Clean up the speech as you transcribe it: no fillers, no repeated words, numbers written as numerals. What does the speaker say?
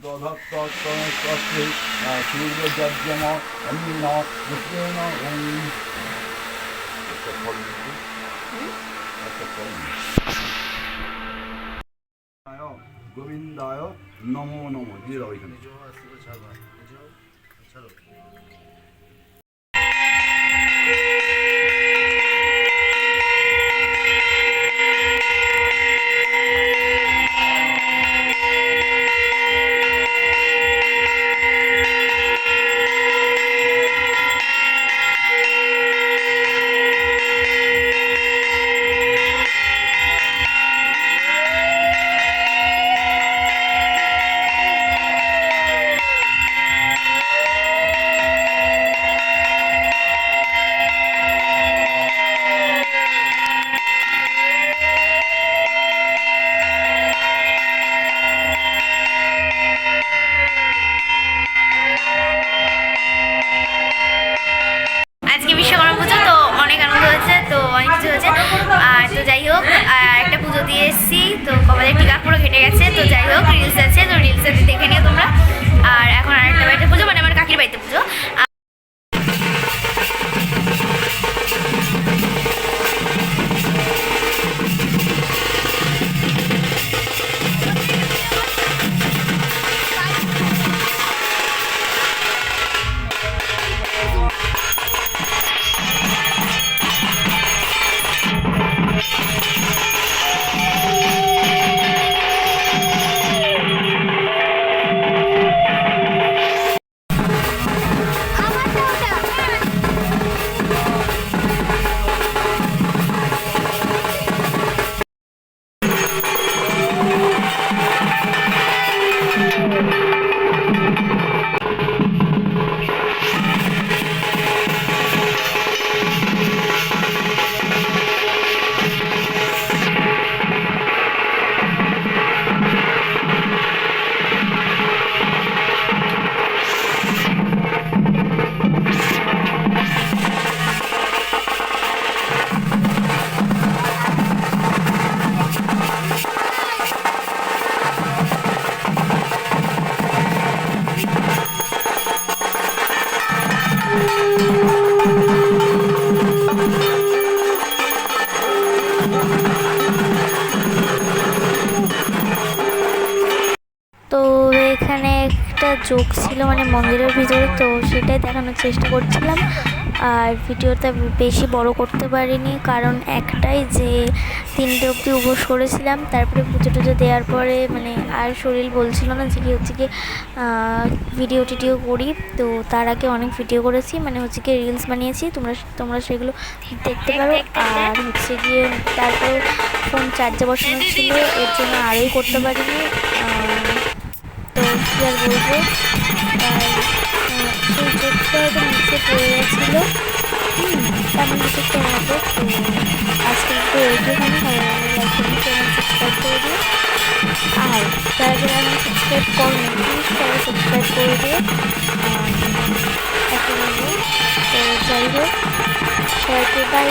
দধত্তত্তমস্তে সূর্যযজ্ঞম অন্যেন পুষ্পেণ একটা ফল দিচ্ছি, একটা ফল গোবিন্দায় নমো নমো দিয়ে দাও এখানে। আজকে বিশ্বকর্মা পুজো, তো অনেক আনন্দ হয়েছে, তো অনেক কিছু হয়েছে। আর তো যাই হোক, একটা পুজো দিয়ে এসেছি, তো কপালের টিকা পুরো কেটে গেছে। তো যাই হোক, রিলস আছে, তো রিলসে দেখে নিও তোমরা। আর এখন আরেকটা বাড়িতে পুজো, মানে আমার কাকির বাড়িতে পুজো। তো এখানে একটা যোগ ছিল মানে মন্দিরের ভিতরে, তো সেটাই দেখানোর চেষ্টা করছিলাম। আর ভিডিওটা বেশি বড় করতে পারিনি, কারণ একটাই যে 3টে অবধি উপোস করেছিলাম। তারপরে পুজো টুজো দেওয়ার পরে মানে আর শরীর বলছিল না যে কি হচ্ছে কি ভিডিও টিডিও করি। তো তার আগে অনেক ভিডিও করেছি, মানে হচ্ছে কি রিলস বানিয়েছি, তোমরা সেগুলো দেখতে পারো। আর হচ্ছে গিয়ে তারপর ফোন চার্জে বসানো ছিল, এর জন্য আরোই করতে পারিনি। তো কী আর বলবো, সেই চোখটা হয়তো নিচে পড়ে গেছিলো, তেমন কিছু একটা হবে। তো আজকে একটু এইটুখানি ভালো লাগলে সাবস্ক্রাইব করে দিও। আর যারা যারা আমার সাবস্ক্রাইব করবেন প্লিজ তারা সাবস্ক্রাইব করে দিও। এত বলবো, তো যাই হোক, সবাইকে বাই।